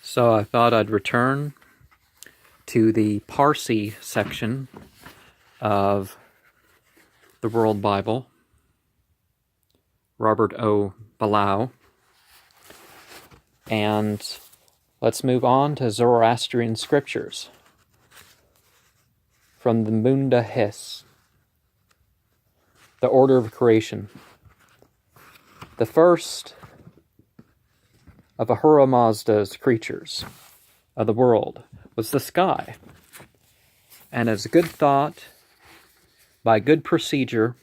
So I thought I'd return to the Parsi section of the World Bible, Robert O. Ballou, and let's move on to Zoroastrian scriptures from the Bundahis, the order of creation. The first of Ahura Mazda's creatures of the world was the sky, and as good thought, by good procedure,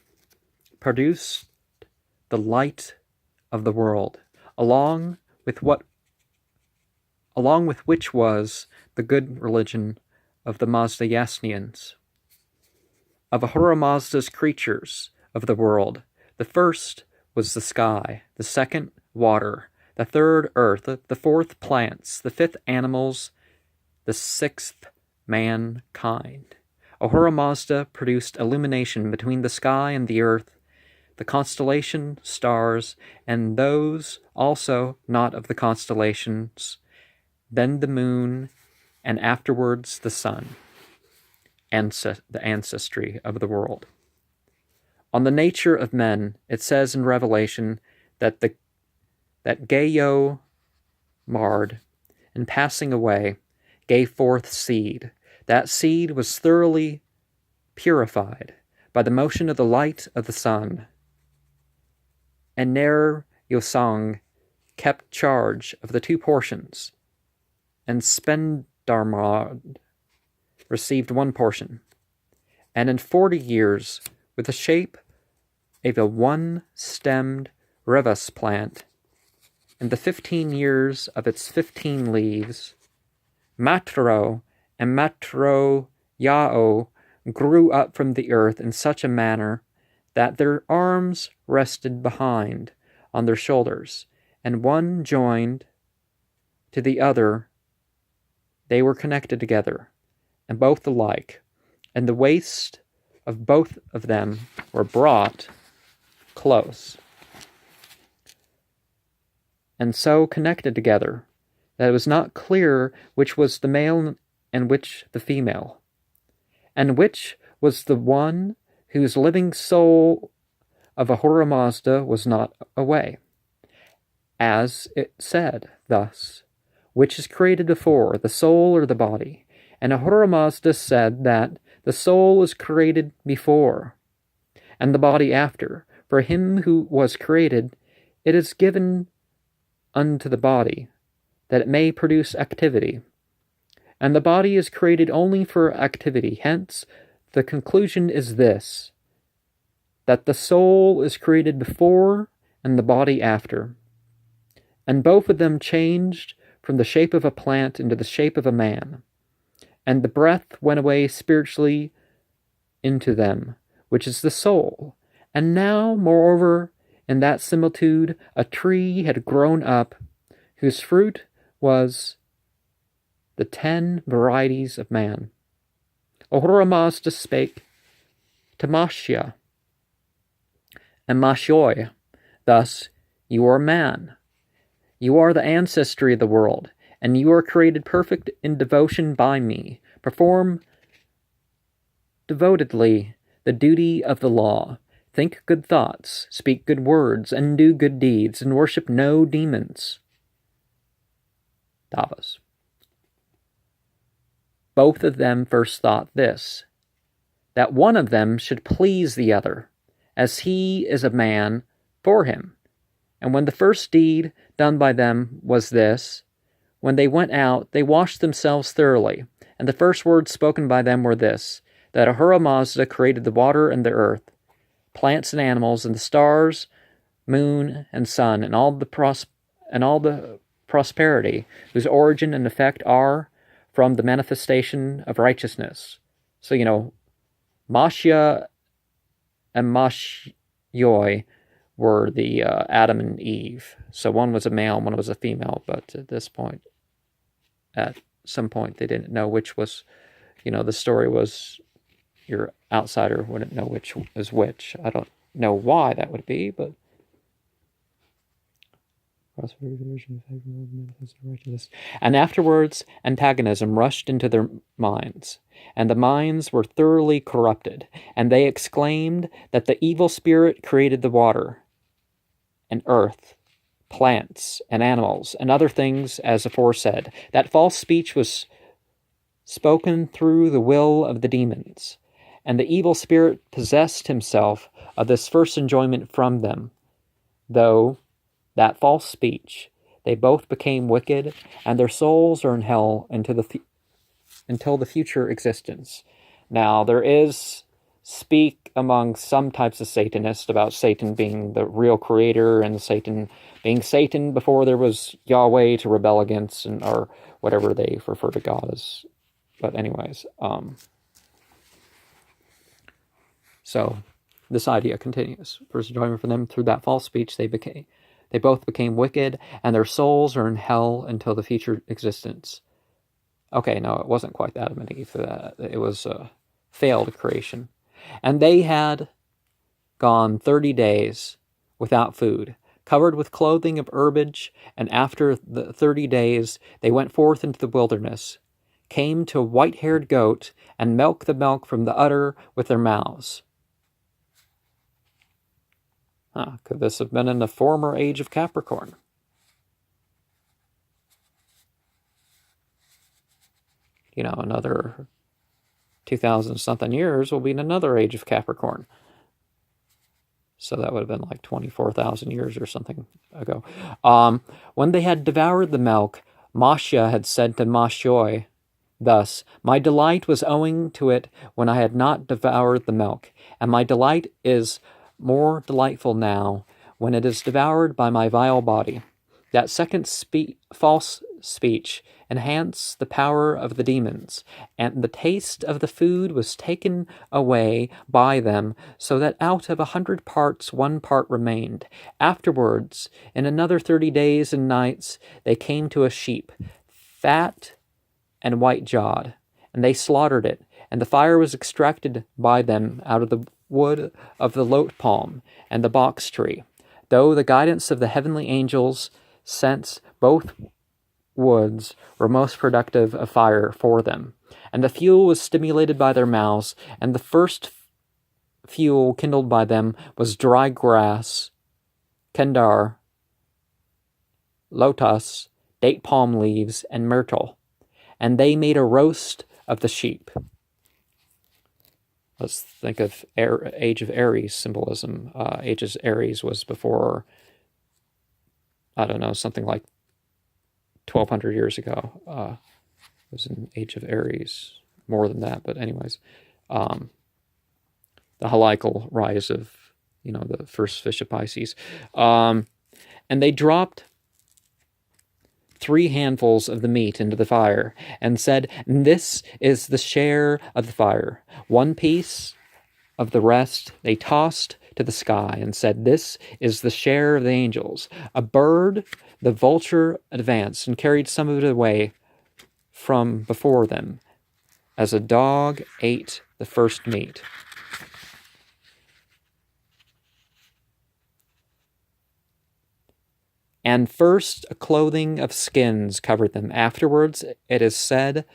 produced the light of the world, along with which was the good religion of the Mazdayasnians. Of Ahura Mazda's creatures of the world, the first was the sky, the second water, the third earth, the fourth plants, the fifth animals, the sixth mankind. Ahura Mazda produced illumination between the sky and the earth, the constellation, stars, and those also not of the constellations, then the moon, and afterwards the sun, the ancestry of the world. On the nature of men, it says in Revelation that Gaio marred, in passing away, gave forth seed. That seed was thoroughly purified by the motion of the light of the sun. And Ner Yosang kept charge of the two portions, and Spendarmad received one portion. And in 40 years, with the shape of a one-stemmed revas plant, in the 15 years of its 15 leaves, Matro and Matro-Yao grew up from the earth in such a manner that their arms rested behind on their shoulders, and one joined to the other. They were connected together, and both alike, and the waists of both of them were brought close, and so connected together that it was not clear which was the male and which the female, and which was the one whose living soul of Ahura Mazda was not away. As it said thus, which is created before, the soul or the body? And Ahura Mazda said that the soul was created before, and the body after. For him who was created, it is given unto the body, that it may produce activity. And the body is created only for activity. Hence, the conclusion is this, that the soul is created before and the body after. And both of them changed from the shape of a plant into the shape of a man. And the breath went away spiritually into them, which is the soul. And now, moreover, in that similitude, a tree had grown up, whose fruit was the 10 varieties of man. Ahura Mazda spake to Mashya and Mashoi, thus, you are man. You are the ancestry of the world, and you are created perfect in devotion by me. Perform devotedly the duty of the law. Think good thoughts, speak good words, and do good deeds, and worship no demons. Davos. Both of them first thought this, that one of them should please the other, as he is a man for him. And when the first deed done by them was this, when they went out, they washed themselves thoroughly, and the first words spoken by them were this, that Ahura Mazda created the water and the earth, plants and animals, and the stars, moon, and sun, and all the prosperity, whose origin and effect are from the manifestation of righteousness. So, Mashya and Mashyoi were the Adam and Eve. So one was a male, one was a female, but at some point, they didn't know which was, the story was your outsider wouldn't know which is which. I don't know why that would be, but And afterwards, antagonism rushed into their minds, and the minds were thoroughly corrupted, and they exclaimed that the evil spirit created the water and earth, plants and animals, and other things as aforesaid. That false speech was spoken through the will of the demons, and the evil spirit possessed himself of this first enjoyment from them. Though that false speech, they both became wicked, and their souls are in hell until the future existence. Now, there is speak among some types of Satanists about Satan being the real creator and Satan being Satan before there was Yahweh to rebel against, or whatever they refer to God as. But anyways, so this idea continues. First enjoyment for them through that false speech, they both became wicked, and their souls are in hell until the future existence. Okay, no, it wasn't quite that Adam and Eve. It was a failed creation. And they had gone 30 days without food, covered with clothing of herbage, and after the 30 days they went forth into the wilderness, came to a white-haired goat, and milked the milk from the udder with their mouths. Could this have been in the former age of Capricorn? Another 2,000-something years will be in another age of Capricorn. So that would have been like 24,000 years or something ago. When they had devoured the milk, Masha had said to Mashoi, thus, my delight was owing to it when I had not devoured the milk, and my delight is more delightful now when it is devoured by my vile body. That second false speech enhanced the power of the demons, and the taste of the food was taken away by them, so that out of 100 parts 1 part remained. Afterwards, in another 30 days and nights, they came to a sheep, fat and white-jawed, and they slaughtered it, and the fire was extracted by them out of the wood of the lote palm and the box tree, though the guidance of the heavenly angels, since both woods were most productive of fire for them. And the fuel was stimulated by their mouths, and the first fuel kindled by them was dry grass, kendar, lotus, date palm leaves, and myrtle. And they made a roast of the sheep. Let's think of Age of Aries symbolism. Age of Aries was before, something like 1,200 years ago. It was an Age of Aries, more than that, but anyways. The heliacal rise of, the first fish of Pisces. And they dropped 3 handfuls of the meat into the fire, and said, this is the share of the fire. 1 piece of the rest they tossed to the sky, and said, this is the share of the angels. A bird, the vulture, advanced, and carried some of it away from before them, as a dog ate the first meat. And first a clothing of skins covered them. Afterwards, it is said,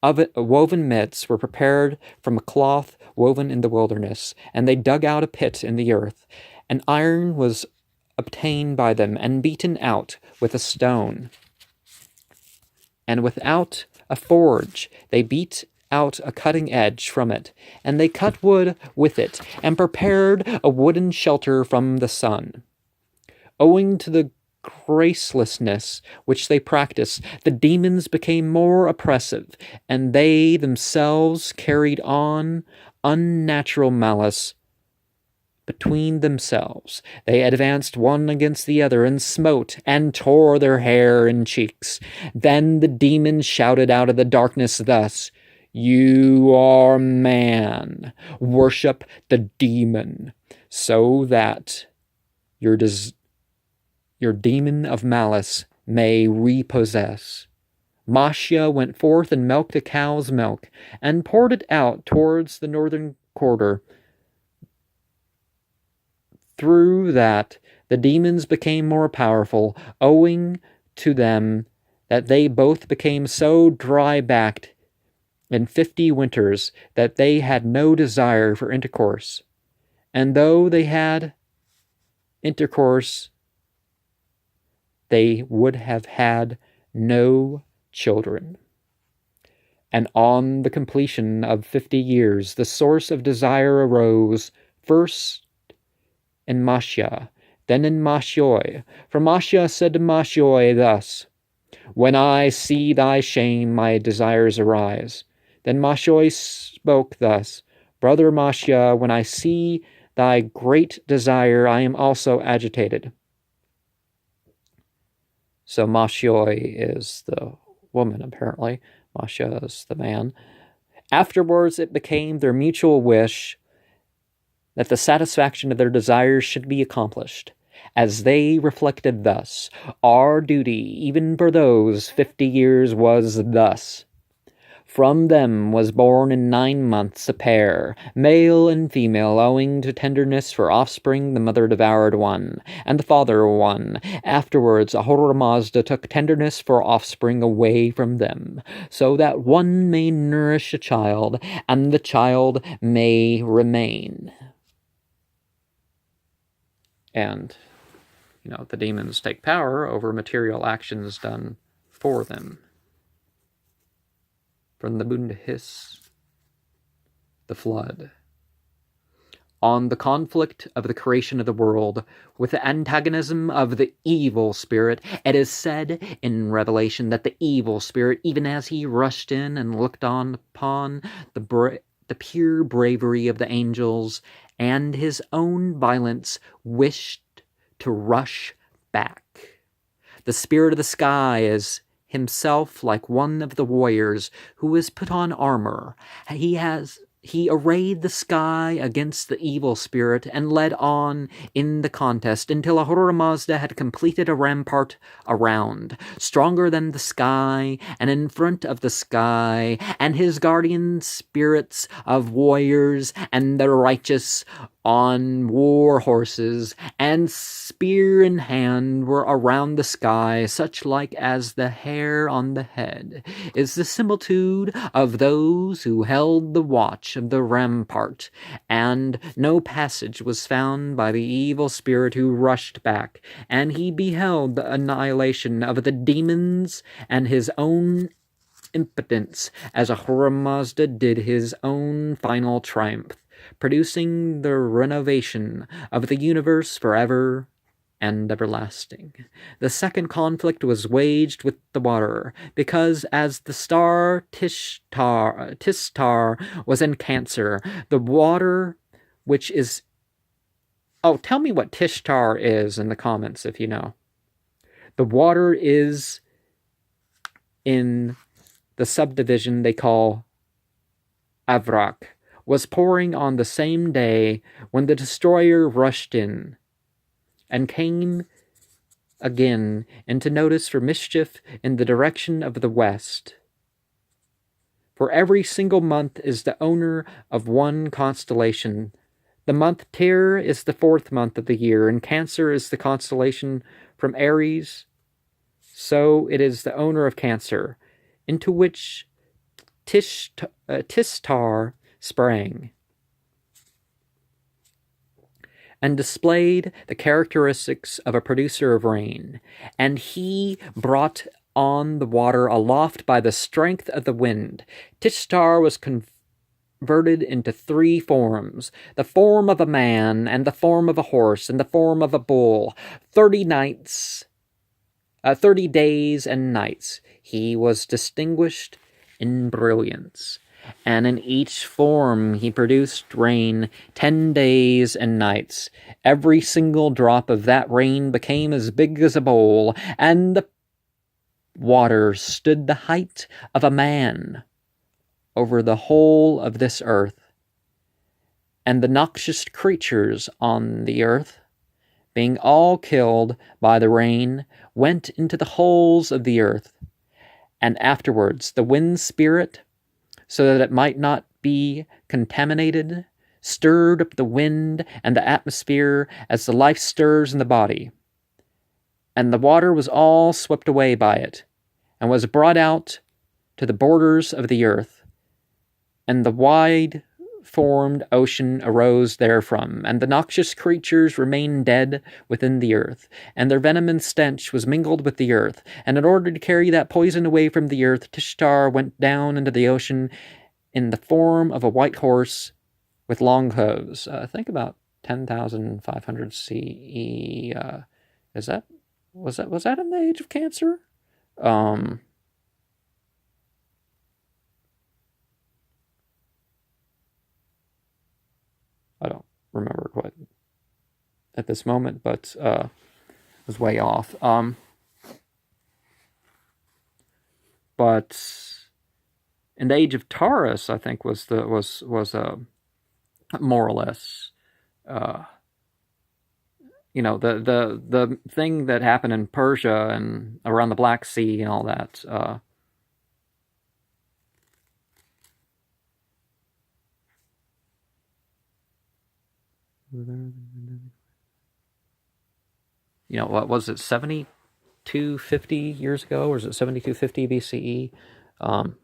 woven mitts were prepared from a cloth woven in the wilderness, and they dug out a pit in the earth, and iron was obtained by them, and beaten out with a stone. And without a forge, they beat out a cutting edge from it, and they cut wood with it, and prepared a wooden shelter from the sun. Owing to the gracelessness which they practiced, the demons became more oppressive, and they themselves carried on unnatural malice between themselves. They advanced one against the other, and smote and tore their hair and cheeks. Then the demons shouted out of the darkness thus, you are man, worship the demon, so that your demon of malice may repossess. Masha went forth and milked a cow's milk, and poured it out towards the northern quarter. Through that The demons became more powerful, owing to them that they both became so dry-backed in 50 winters that they had no desire for intercourse. And though they had intercourse, they would have had no children. And on the completion of 50 years, the source of desire arose, first in Mashia, then in Mashioi. For Mashia said to Mashioi thus, "When I see thy shame, my desires arise." Then Mashioi spoke thus, "Brother Mashia, when I see thy great desire, I am also agitated." So Mashioi is the woman, apparently. Mashia is the man. Afterwards, it became their mutual wish that the satisfaction of their desires should be accomplished, as they reflected thus, "Our duty, even for those 50 years, was thus. From them was born in 9 months a pair, male and female, owing to tenderness for offspring the mother devoured one, and the father one. Afterwards Ahura Mazda took tenderness for offspring away from them, so that one may nourish a child, and the child may remain." And, the demons take power over material actions done for them. From the Bundahis, the flood. On the conflict of the creation of the world with the antagonism of the evil spirit, it is said in Revelation that the evil spirit, even as he rushed in and looked on upon the pure bravery of the angels and his own violence, wished to rush back. The spirit of the sky is himself like one of the warriors who has put on armor. He arrayed the sky against the evil spirit and led on in the contest until Ahura Mazda had completed a rampart around, stronger than the sky, and in front of the sky, and his guardian spirits of warriors and the righteous on war horses, and spear in hand, were around the sky, such like as the hair on the head is the similitude of those who held the watch of the rampart, and no passage was found by the evil spirit who rushed back, and he beheld the annihilation of the demons and his own impotence, as Ahura Mazda did his own final triumph, producing the renovation of the universe forever and everlasting. The second conflict was waged with the water, because as the star Tistar was in Cancer, the water which is... Oh, tell me what Tishtar is in the comments if you know. The water is in the subdivision they call Avrak, was pouring on the same day when the destroyer rushed in, and came again into notice for mischief in the direction of the west. For every single month is the owner of one constellation. The month Tyr is the 4th month of the year, and Cancer is the constellation from Aries. So it is the owner of Cancer, into which Tistar sprang, and displayed the characteristics of a producer of rain. And he brought on the water aloft by the strength of the wind. Tishtar was converted into 3 forms, the form of a man, and the form of a horse, and the form of a bull. 30 days and nights he was distinguished in brilliance, and in each form he produced rain 10 days and nights. Every single drop of that rain became as big as a bowl, and the water stood the height of a man over the whole of this earth. And the noxious creatures on the earth, being all killed by the rain, went into the holes of the earth. And afterwards the wind spirit, so that it might not be contaminated, stirred up the wind and the atmosphere as the life stirs in the body. And the water was all swept away by it, and was brought out to the borders of the earth. And the wide-formed ocean arose therefrom, and the noxious creatures remained dead within the earth, and their venom and stench was mingled with the earth. And in order to carry that poison away from the earth, Tishtar went down into the ocean in the form of a white horse with long hooves. Think about 10,500 CE. Was that in the age of Cancer? I don't remember quite at this moment, but was way off. But in the age of Taurus, I think was more or less, the thing that happened in Persia and around the Black Sea and all that. What was it, 7250 years ago, or is it 7250 BCE? The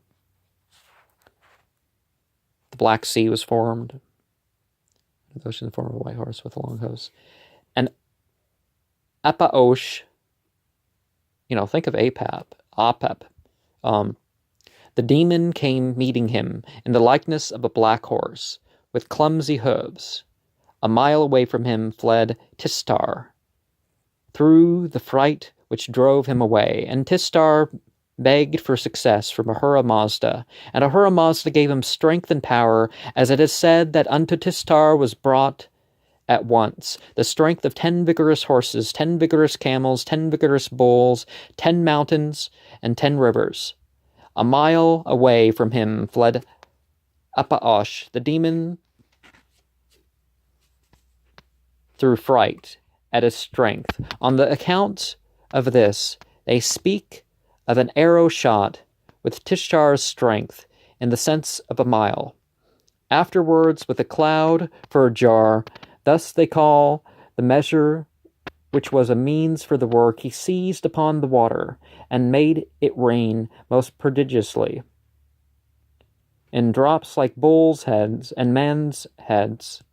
Black Sea was formed. The ocean in the form of a white horse with a long hose. And Apaosh, think of Apep. The demon came meeting him in the likeness of a black horse, with clumsy hooves. A mile away from him fled Tistar, through the fright which drove him away, and Tistar begged for success from Ahura Mazda, and Ahura Mazda gave him strength and power, as it is said that unto Tistar was brought at once the strength of 10 vigorous horses, 10 vigorous camels, 10 vigorous bulls, 10 mountains, and 10 rivers. A mile away from him fled Apaosh, the demon, through fright at his strength. On the account of this, they speak of an arrow shot with Tishtar's strength in the sense of a mile. Afterwards, with a cloud for a jar, thus they call the measure which was a means for the work. He seized upon the water and made it rain most prodigiously, in drops like bulls' heads and men's heads,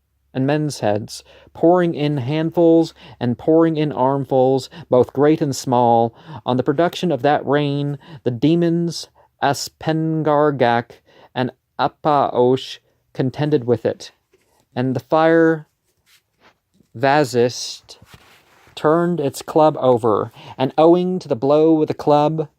pouring in handfuls and pouring in armfuls, both great and small. On the production of that rain, the demons Aspengargak and Apaosh contended with it, and the fire Vazist turned its club over, and owing to the blow with the club,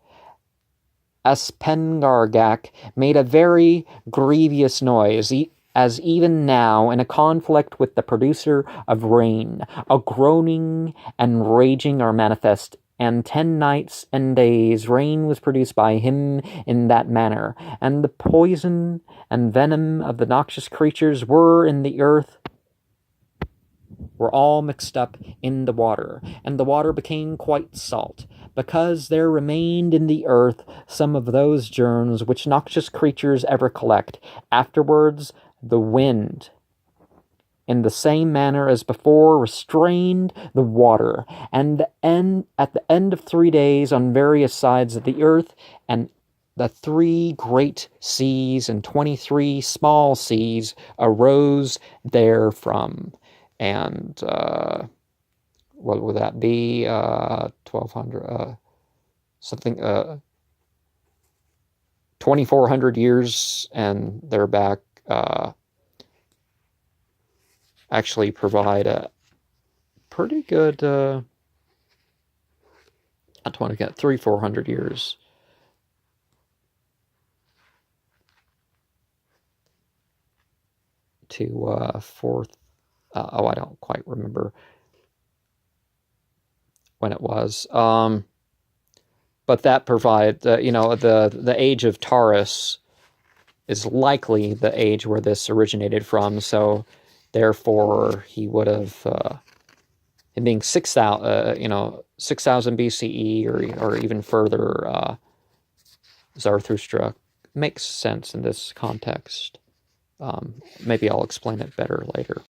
Aspengargak made a very grievous noise, as even now, in a conflict with the producer of rain, a groaning and raging are manifest, and 10 nights and days rain was produced by him in that manner, and the poison and venom of the noxious creatures were in the earth, were all mixed up in the water, and the water became quite salt, because there remained in the earth some of those germs which noxious creatures ever collect. Afterwards, the wind, in the same manner as before, restrained the water, and at the end of 3 days on various sides of the earth, and the 3 great seas and 23 small seas arose therefrom. And what would that be? 1,200, 2,400 years, and they're back. Actually provide a pretty good, I don't want to get 300-400 years to fourth. I don't quite remember when it was. But that provides, the age of Taurus is likely the age where this originated from. So therefore, he would have, it being 6,000 BCE or even further, Zarathustra makes sense in this context. Maybe I'll explain it better later.